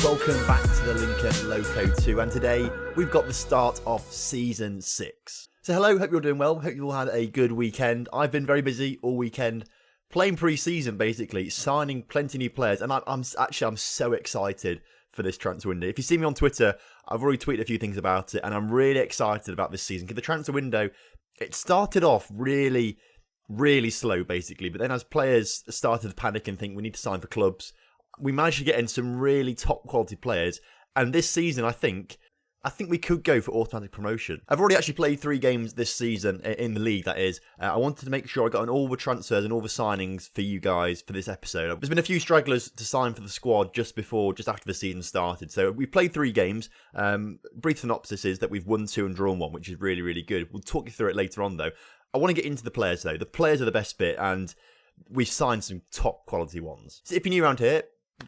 welcome back to the Lincoln Loco 2, and today we've got the start of Season 6. So hello, hope you're doing well, hope you all had a good weekend. I've been very busy all weekend, playing pre-season basically, signing plenty of new players, and I'm so excited for this transfer window. If you see me on Twitter, I've already tweeted a few things about it, and I'm really excited about this season, because the transfer window, it started off really slow basically, but then as players started to panic and think we need to sign for clubs, we managed to get in some really top quality players, and this season I think we could go for automatic promotion. I've already actually played 3 games this season in the league, that is. I wanted to make sure I got on all the transfers and all the signings for you guys for this episode. There's been a few stragglers to sign for the squad just after the season started. So we played 3 games. Brief synopsis is that we've won 2 and drawn 1, which is really good. We'll talk you through it later on though. I want to get into the players though. The players are the best bit, and we've signed some top quality ones. So if you're new around here,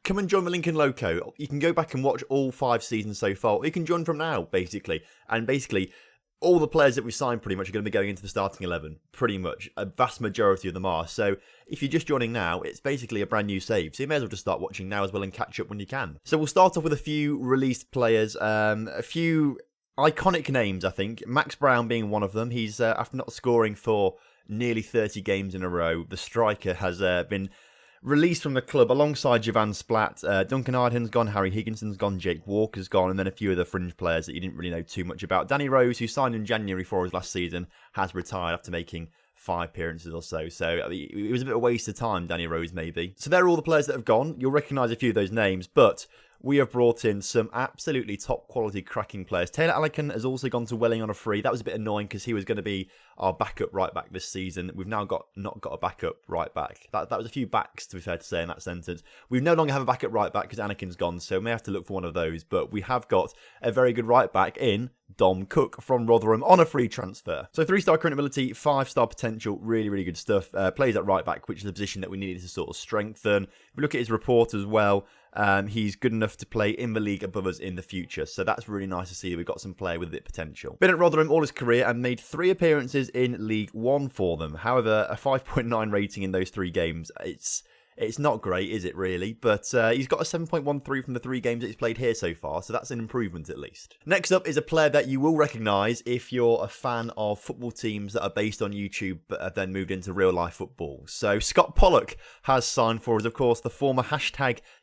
come and join the Lincoln Loco. You can go back and watch all 5 seasons so far, or you can join from now, basically. And basically, all the players that we signed pretty much are going to be going into the starting 11, pretty much. A vast majority of them are. So if you're just joining now, it's basically a brand new save. So you may as well just start watching now as well and catch up when you can. So we'll start off with a few released players, a few iconic names, I think. Max Brown being one of them. He's, after not scoring for nearly 30 games in a row, the striker has been released from the club alongside Javan Splat. Duncan Ardhan's gone, Harry Higginson's gone, Jake Walker's gone, and then a few of the fringe players that you didn't really know too much about. Danny Rose, who signed in January for us last season, has retired after making 5 appearances or so. So it was a bit of a waste of time, Danny Rose, maybe. So they're all the players that have gone. You'll recognise a few of those names, but we have brought in some absolutely top quality cracking players. Taylor Allican has also gone to Welling on a free. That was a bit annoying because he was going to be our backup right back this season. We've now not got a backup right back. That was a few backs, to be fair to say, in that sentence. We no longer have a backup right back because Anakin's gone, so we may have to look for one of those. But we have got a very good right back in Dom Cook from Rotherham on a free transfer. So 3-star current ability, 5-star potential, really good stuff. Plays at right back, which is a position that we needed to sort of strengthen. If we look at his report as well, he's good enough to play in the league above us in the future. So that's really nice to see. We've got some player with a bit of potential. Been at Rotherham all his career and made 3 appearances in League 1 for them. However, a 5.9 rating in those 3 games. It's not great, is it really? But he's got a 7.13 from the 3 games that he's played here so far, so that's an improvement at least. Next up is a player that you will recognise if you're a fan of football teams that are based on YouTube but have then moved into real life football. So Scott Pollock has signed for us, of course, the former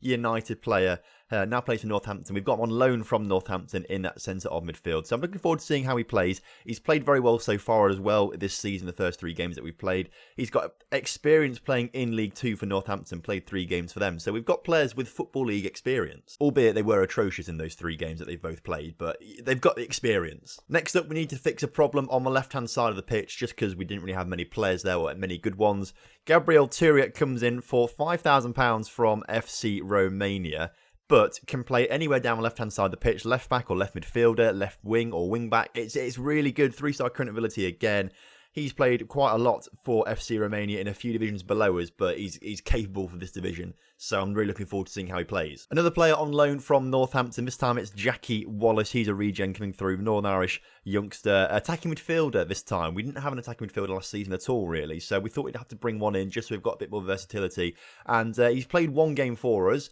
#United player. Now plays for Northampton. We've got him on loan from Northampton in that centre of midfield. So I'm looking forward to seeing how he plays. He's played very well so far as well this season, the first 3 games that we've played. He's got experience playing in League 2 for Northampton, played 3 games for them. So we've got players with Football League experience. Albeit they were atrocious in those 3 games that they've both played, but they've got the experience. Next up, we need to fix a problem on the left-hand side of the pitch, just because we didn't really have many players there, or many good ones. Gabriel Turiak comes in for £5,000 from FC Romania, but can play anywhere down the left-hand side of the pitch, left back or left midfielder, left wing or wing back. It's really good. 3-star current ability again. He's played quite a lot for FC Romania in a few divisions below us, but he's capable for this division, so I'm really looking forward to seeing how he plays. Another player on loan from Northampton, this time it's Jackie Wallace. He's a regen coming through, Northern Irish youngster. Attacking midfielder this time. We didn't have an attacking midfielder last season at all, really, so we thought we'd have to bring one in just so we've got a bit more versatility. And he's played 1 game for us.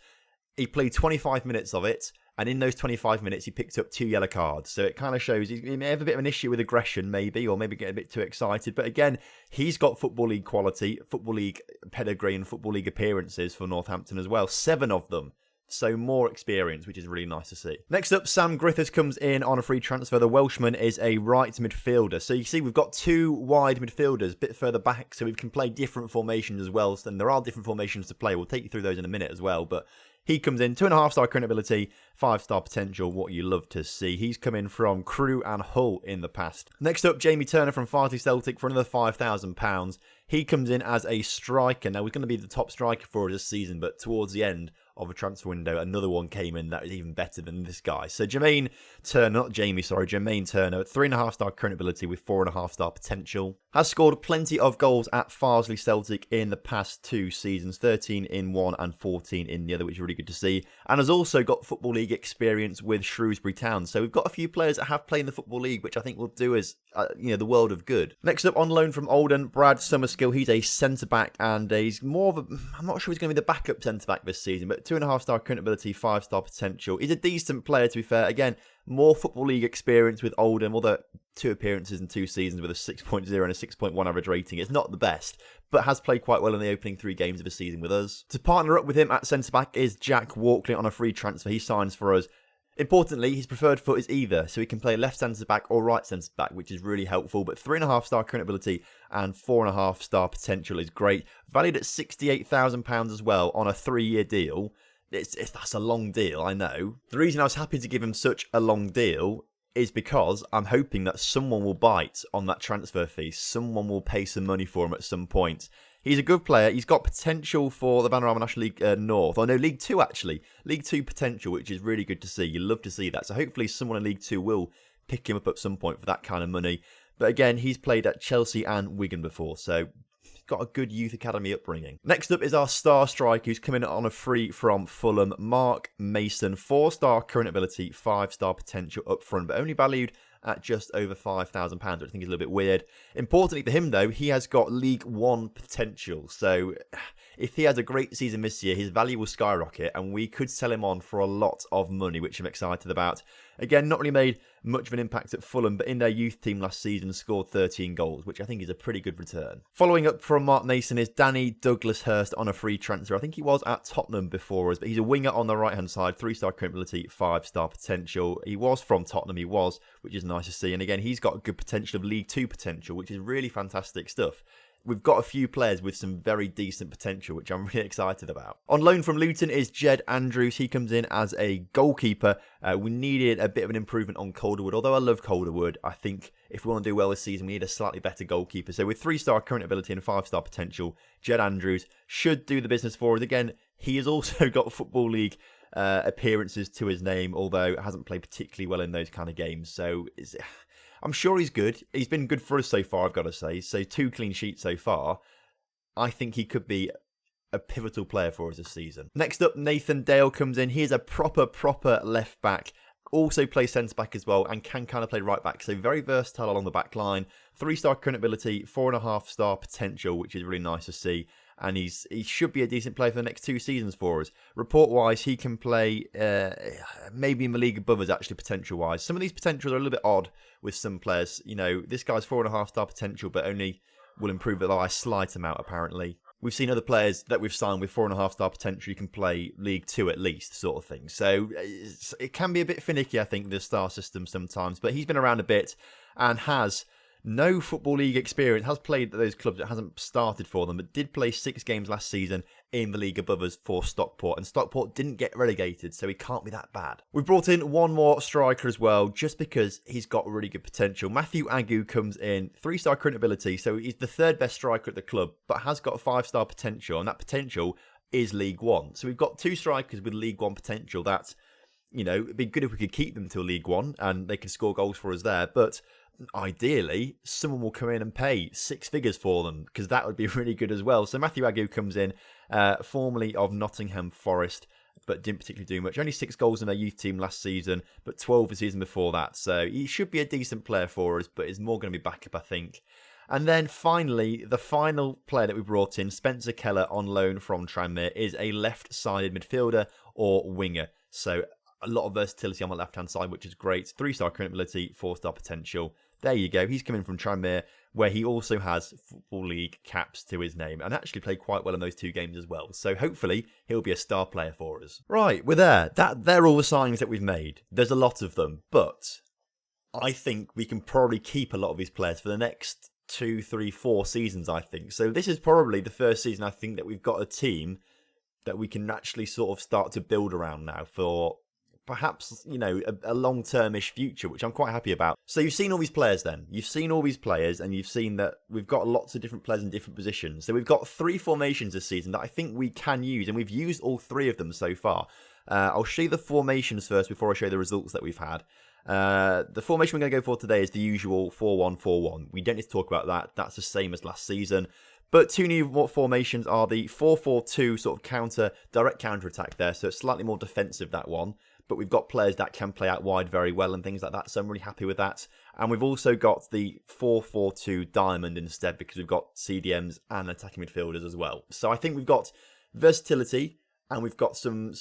He played 25 minutes of it, and in those 25 minutes, he picked up 2 yellow cards. So it kind of shows he may have a bit of an issue with aggression, maybe, or maybe get a bit too excited. But again, he's got Football League quality, Football League pedigree, and Football League appearances for Northampton as well. 7 of them. So more experience, which is really nice to see. Next up, Sam Griffiths comes in on a free transfer. The Welshman is a right midfielder. So you see we've got 2 wide midfielders a bit further back, so we can play different formations as well. And there are different formations to play. We'll take you through those in a minute as well. But he comes in, 2.5-star current ability, 5-star potential, what you love to see. He's come in from Crewe and Hull in the past. Next up, Jamie Turner from Farsley Celtic for another £5,000. He comes in as a striker. Now, he's going to be the top striker for us this season, but towards the end of a transfer window, another one came in that was even better than this guy. So Jermaine Turner, 3.5-star current ability with 4.5-star potential. Has scored plenty of goals at Farsley Celtic in the past 2 seasons, 13 in one and 14 in the other, which is really good to see. And has also got Football League experience with Shrewsbury Town. So we've got a few players that have played in the Football League, which I think will do us, the world of good. Next up, on loan from Oldham, Brad Summerskill. He's a centre-back, and he's more of a... I'm not sure he's going to be the backup centre-back this season, but 2.5-star current ability, 5-star potential. He's a decent player, to be fair. Again, more Football League experience with Oldham, although 2 appearances in 2 seasons with a 6.0 and a 6.1 average rating. It's not the best, but has played quite well in the opening 3 games of the season with us. To partner up with him at centre-back is Jack Walkley on a free transfer. He signs for us. Importantly, his preferred foot is either, so he can play left centre-back or right centre-back, which is really helpful. But 3.5-star current ability and 4.5-star potential is great. Valued at £68,000 as well on a 3-year deal. That's a long deal, I know. The reason I was happy to give him such a long deal is because I'm hoping that someone will bite on that transfer fee. Someone will pay some money for him at some point. He's a good player. He's got potential for the Vanarama National League North. Oh no, League 2 actually. League 2 potential, which is really good to see. You love to see that. So hopefully someone in League 2 will pick him up at some point for that kind of money. But again, he's played at Chelsea and Wigan before, so got a good youth academy upbringing. Next up is our star striker who's coming on a free from Fulham, Mark Mason. 4-star current ability, 5-star potential up front, but only valued at just over £5,000, which I think is a little bit weird. Importantly for him, though, he has got League 1 potential. So if he has a great season this year, his value will skyrocket, and we could sell him on for a lot of money, which I'm excited about. Again, not really made much of an impact at Fulham, but in their youth team last season scored 13 goals, which I think is a pretty good return. Following up from Mark Mason is Danny Douglas-Hurst on a free transfer. I think he was at Tottenham before us, but he's a winger on the right-hand side, 3-star current ability, 5-star potential. He was from Tottenham, which is nice to see. And again, he's got a good potential of League 2 potential, which is really fantastic stuff. We've got a few players with some very decent potential, which I'm really excited about. On loan from Luton is Jed Andrews. He comes in as a goalkeeper. We needed a bit of an improvement on Calderwood. Although I love Calderwood, I think if we want to do well this season, we need a slightly better goalkeeper. So with 3-star current ability and 5-star potential, Jed Andrews should do the business for us. Again, he has also got Football League appearances to his name, although hasn't played particularly well in those kind of games. So I'm sure he's good. He's been good for us so far, I've got to say. So 2 clean sheets so far. I think he could be a pivotal player for us this season. Next up, Nathan Dale comes in. He is a proper left back. Also plays centre back as well and can kind of play right back. So very versatile along the back line. 3-star current ability, 4.5-star potential, which is really nice to see. And he should be a decent player for the next 2 seasons for us. Report-wise, he can play maybe in the league above us, actually, potential-wise. Some of these potentials are a little bit odd with some players. You know, this guy's 4.5-star potential, but only will improve it by a slight amount, apparently. We've seen other players that we've signed with 4.5-star potential. You can play League 2 at least, sort of thing. So it can be a bit finicky, I think, the star system sometimes. But he's been around a bit and has no Football League experience, has played at those clubs, it hasn't started for them, but did play 6 games last season in the league above us for Stockport, and Stockport didn't get relegated, so he can't be that bad. We've brought in one more striker as well, just because he's got really good potential. Matthew Agu comes in, 3-star current ability, so he's the 3rd best striker at the club, but has got a 5-star potential, and that potential is League 1. So we've got 2 strikers with League 1 potential that, you know, it'd be good if we could keep them till League 1, and they can score goals for us there, but ideally, someone will come in and pay 6 figures for them, because that would be really good as well. So Matthew Agu comes in, formerly of Nottingham Forest, but didn't particularly do much. Only 6 goals in their youth team last season, but 12 the season before that. So he should be a decent player for us, but is more going to be backup, I think. And then finally, the final player that we brought in, Spencer Keller on loan from Tranmere, is a left-sided midfielder or winger. So a lot of versatility on the left-hand side, which is great. 3-star current ability, 4-star potential. There you go. He's coming from Tranmere, where he also has Football League caps to his name and actually played quite well in those 2 games as well. So hopefully he'll be a star player for us. Right, we're there. They're all the signings that we've made. There's a lot of them, but I think we can probably keep a lot of these players for the next 2, 3, 4 seasons, I think. So this is probably the first season I think that we've got a team that we can actually sort of start to build around now for perhaps, you know, a long-term-ish future, which I'm quite happy about. So you've seen all these players then. You've seen all these players, and you've seen that we've got lots of different players in different positions. So we've got 3 formations this season that I think we can use, and we've used all 3 of them so far. I'll show you the formations first before I show you the results that we've had. The formation we're going to go for today is the usual 4-1-4-1. We don't need to talk about that. That's the same as last season. But two new formations are the 4-4-2 sort of direct counter attack there. So it's slightly more defensive, that one. But we've got players that can play out wide very well and things like that. So I'm really happy with that. And we've also got the 4-4-2 diamond instead because we've got CDMs and attacking midfielders as well. So I think we've got versatility and we've got some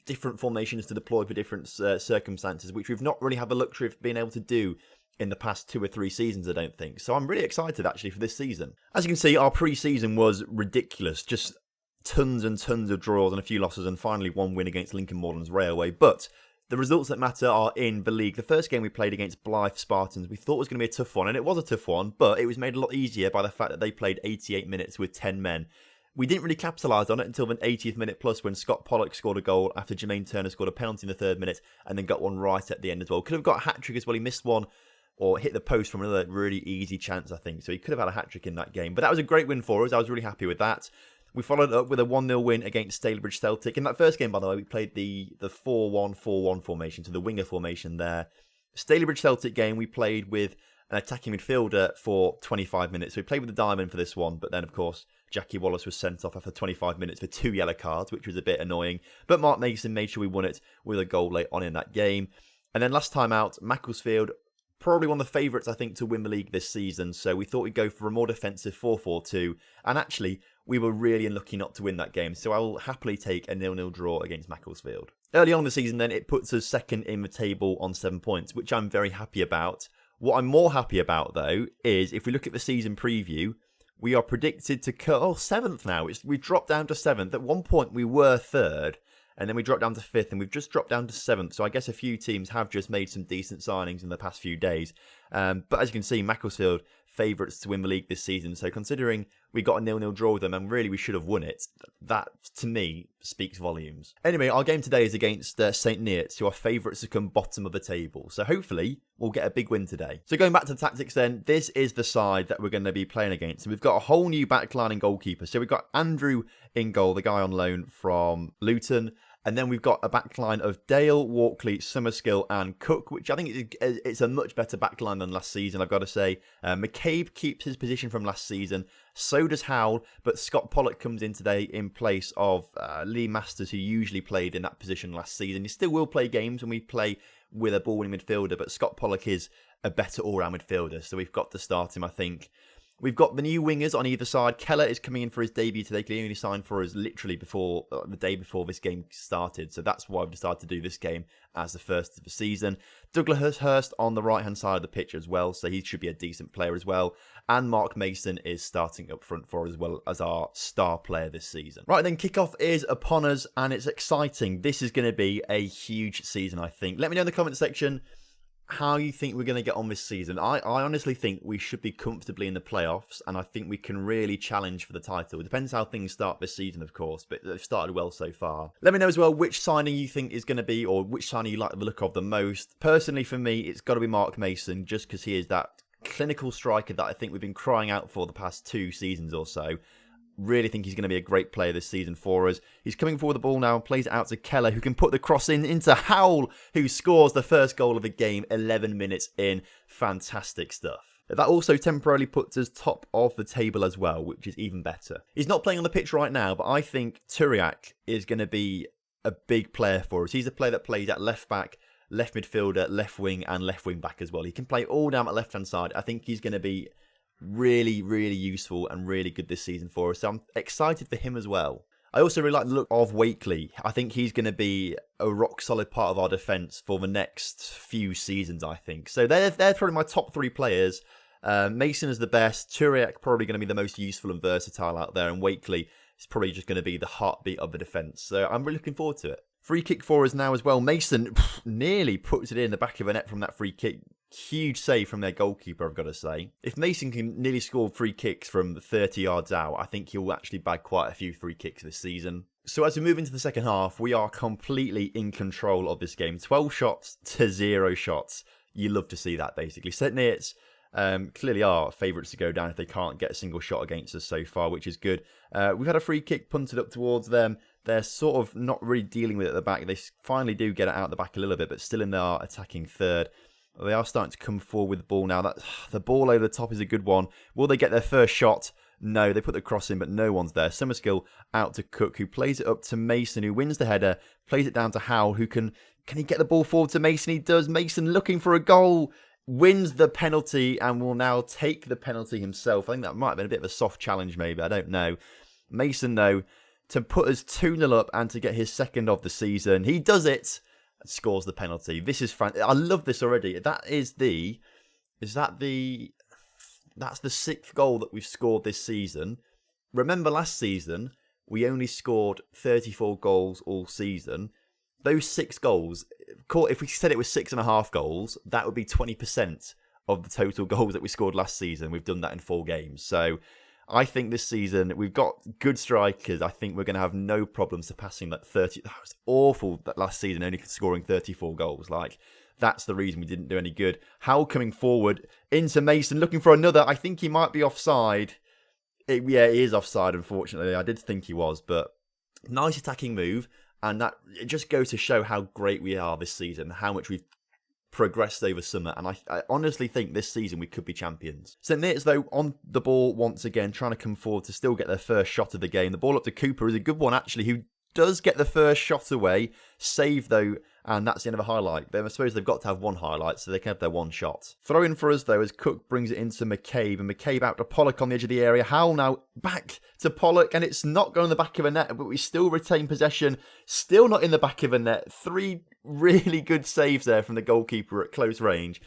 different formations to deploy for different circumstances, which we've not really had the luxury of being able to do in the past 2 or 3 seasons, I don't think. So I'm really excited, actually, for this season. As you can see, our pre-season was ridiculous. Just tons and tons of draws and a few losses, and finally one win against Lincoln Moorlands Railway. But the results that matter are in the league. The first game we played against Blythe Spartans, we thought was going to be a tough one, and it was a tough one, but it was made a lot easier by the fact that they played 88 minutes with 10 men. We didn't really capitalise on it until the 80th minute plus when Scott Pollock scored a goal after Jermaine Turner scored a penalty in the 3rd minute and then got one right at the end as well. Could have got a hat-trick as well. He missed one or hit the post from another really easy chance, I think. So he could have had a hat-trick in that game. But that was a great win for us. I was really happy with that. We followed up with a 1-0 win against Stalybridge Celtic. In that first game, by the way, we played the 4-1-4-1 formation, so the winger formation there. Stalybridge Celtic game, we played with an attacking midfielder for 25 minutes. So we played with the diamond for this one, but then, of course, Jackie Wallace was sent off after 25 minutes for 2 yellow cards, which was a bit annoying. But Mark Mason made sure we won it with a goal late on in that game. And then last time out, Macclesfield, probably one of the favourites, I think, to win the league this season. So we thought we'd go for a more defensive 4-4-2. And actually, we were really unlucky not to win that game. So I will happily take a 0-0 draw against Macclesfield. Early on in the season, then, it puts us second in the table on 7 points, which I'm very happy about. What I'm more happy about, though, is if we look at the season preview, we are predicted to cut 7th now. We've dropped down to 7th. At one point, we were 3rd, and then we dropped down to 5th, and we've just dropped down to 7th. So I guess a few teams have just made some decent signings in the past few days. But as you can see, Macclesfield favourites to win the league this season. So considering we got a 0-0 draw with them, and really we should have won it, that, to me, speaks volumes. Anyway, our game today is against St. Neots, who are favourites to come bottom of the table. So hopefully, we'll get a big win today. So going back to the tactics then, this is the side that we're going to be playing against. And we've got a whole new backline and goalkeeper. So we've got Andrew in goal, the guy on loan from Luton. And then we've got a backline of Dale, Walkley, Summerskill and Cook, which I think it's a much better backline than last season, I've got to say. McCabe keeps his position from last season. So does Howell, but Scott Pollock comes in today in place of Lee Masters, who usually played in that position last season. He still will play games when we play with a ball-winning midfielder, but Scott Pollock is a better all-round midfielder, so we've got to start him, I think. We've got the new wingers on either side. Keller is coming in for his debut today. He only signed for us literally before the day before this game started. So that's why I've decided to do this game as the first of the season. Douglas Hurst on the right-hand side of the pitch as well. So he should be a decent player as well. And Mark Mason is starting up front for us as well as our star player this season. Right then, kickoff is upon us and it's exciting. This is going to be a huge season, I think. Let me know in the comment section how you think we're going to get on this season. I honestly think we should be comfortably in the playoffs, and I think we can really challenge for the title. It depends how things start this season, of course, but they've started well so far. Let me know as well which signing you think is going to be, or which signing you like the look of the most. Personally, for me, it's got to be Mark Mason, just because he is that clinical striker that I think we've been crying out for the past 2 seasons or so. Really think he's going to be a great player this season for us. He's coming forward the ball now and plays it out to Keller, who can put the cross into Howell, who scores the first goal of the game 11 minutes in. Fantastic stuff. That also temporarily puts us top of the table as well, which is even better. He's not playing on the pitch right now, but I think Turiak is going to be a big player for us. He's a player that plays at left back, left midfielder, left wing and left wing back as well. He can play all down at left hand side. I think he's going to be really, really useful and really good this season for us. So I'm excited for him as well. I also really like the look of Wakely. I think he's going to be a rock solid part of our defence for the next few seasons, I think. So they're probably my top 3 players. Mason is the best. Turiak probably going to be the most useful and versatile out there. And Wakely is probably just going to be the heartbeat of the defence. So I'm really looking forward to it. Free kick for us now as well. Mason nearly puts it in the back of the net from that free kick. Huge save from their goalkeeper, I've got to say. If Mason can nearly score free kicks from 30 yards out, I think he'll actually bag quite a few free kicks this season. So as we move into the second half, we are completely in control of this game. 12 shots to 0 shots. You love to see that, basically. St. Neots clearly are favourites to go down if they can't get a single shot against us so far, which is good. We've had a free kick punted up towards them. they're sort of not really dealing with it at the back. They finally do get it out the back a little bit, but still in their attacking third. They are starting to come forward with the ball now. The ball over the top is a good one. Will they get their first shot? No, they put the cross in, but no one's there. Summerskill out to Cook, who plays it up to Mason, who wins the header, plays it down to Howell, who can he get the ball forward to Mason? He does. Mason looking for a goal, wins the penalty, and will now take the penalty himself. I think that might have been a bit of a soft challenge, maybe. I don't know. Mason, though, to put us 2-0 up and to get his second of the season. He does it. Scores the penalty. This is I love this already. That's the 6th goal that we've scored this season. Remember last season, we only scored 34 goals all season. Those 6 goals, if we said it was 6.5 goals, that would be 20% of the total goals that we scored last season. We've done that in 4 games. So I think this season we've got good strikers. I think we're going to have no problem surpassing that 30. That was awful that last season, only scoring 34 goals. That's the reason we didn't do any good. Howell coming forward into Mason, looking for another. I think he might be offside. He is offside, unfortunately. I did think he was, but nice attacking move. And that it just goes to show how great we are this season, how much we've progressed over summer, and I honestly think this season we could be champions. St Neots, though, on the ball once again, trying to come forward to still get their first shot of the game. The ball up to Cooper is a good one, actually, who does get the first shot away. Save, though, and that's the end of a highlight. I suppose they've got to have one highlight, so they can have their one shot. Throw in for us, though, as Cook brings it into McCabe, and McCabe out to Pollock on the edge of the area. Howell now back to Pollock, and it's not going in the back of a net, but we still retain possession. Still not in the back of a net. 3 really good saves there from the goalkeeper at close range.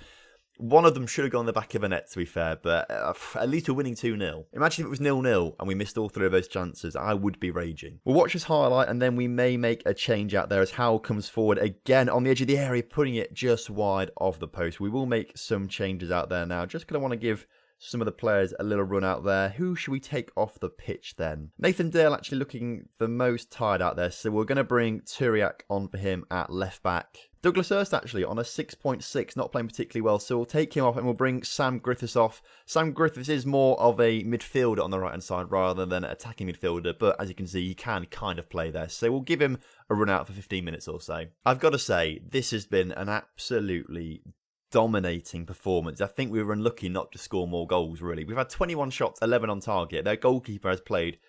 One of them should have gone in the back of a net, to be fair, but at least we're winning 2-0. Imagine if it was 0-0 and we missed all 3 of those chances. I would be raging. We'll watch this highlight and then we may make a change out there as Howell comes forward again on the edge of the area, putting it just wide of the post. We will make some changes out there now, just because I want to give some of the players a little run out there. Who should we take off the pitch then? Nathan Dale actually looking the most tired out there, so we're going to bring Turiak on for him at left back. Douglas Hurst actually on a 6.6, not playing particularly well, so we'll take him off and we'll bring Sam Griffiths off. Sam Griffiths is more of a midfielder on the right hand side rather than an attacking midfielder, but as you can see, he can kind of play there, so we'll give him a run out for 15 minutes or so. I've got to say, this has been an absolutely dominating performance. I think we were unlucky not to score more goals, really. We've had 21 shots, 11 on target. Their goalkeeper has played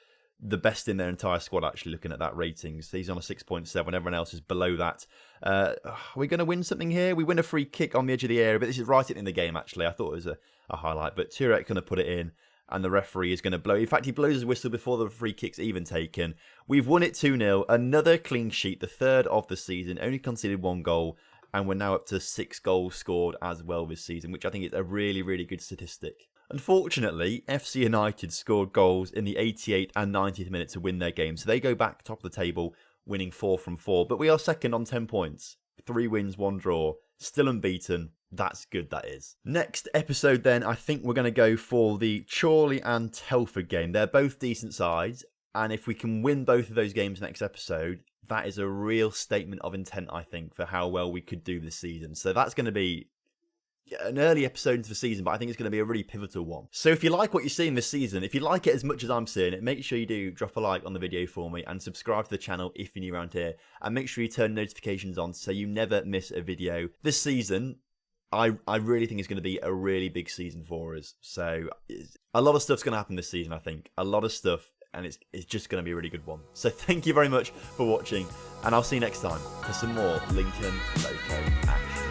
the best in their entire squad, actually, looking at that ratings. He's on a 6.7. Everyone else is below that. Are we going to win something here? We win a free kick on the edge of the area, but this is right in the game, actually. I thought it was a highlight, but Turek going to put it in, and the referee is going to blow. In fact, he blows his whistle before the free kick's even taken. We've won it 2-0. Another clean sheet, the 3rd of the season. Only conceded 1 goal. And we're now up to 6 goals scored as well this season, which I think is a really, really good statistic. Unfortunately, FC United scored goals in the 88th and 90th minute to win their game. So they go back top of the table, winning 4 from 4. But we are second on 10 points. 3 wins, 1 draw. Still unbeaten. That's good, that is. Next episode then, I think we're going to go for the Chorley and Telford game. They're both decent sides. And if we can win both of those games next episode, that is a real statement of intent, I think, for how well we could do this season. So that's going to be an early episode into the season, but I think it's going to be a really pivotal one. So if you like what you're seeing this season, if you like it as much as I'm seeing it, make sure you do drop a like on the video for me and subscribe to the channel if you're new around here. And make sure you turn notifications on so you never miss a video. This season, I really think it's going to be a really big season for us. So a lot of stuff's going to happen this season, I think. A lot of stuff. And it's just going to be a really good one. So thank you very much for watching, and I'll see you next time for some more Lincoln Loco action.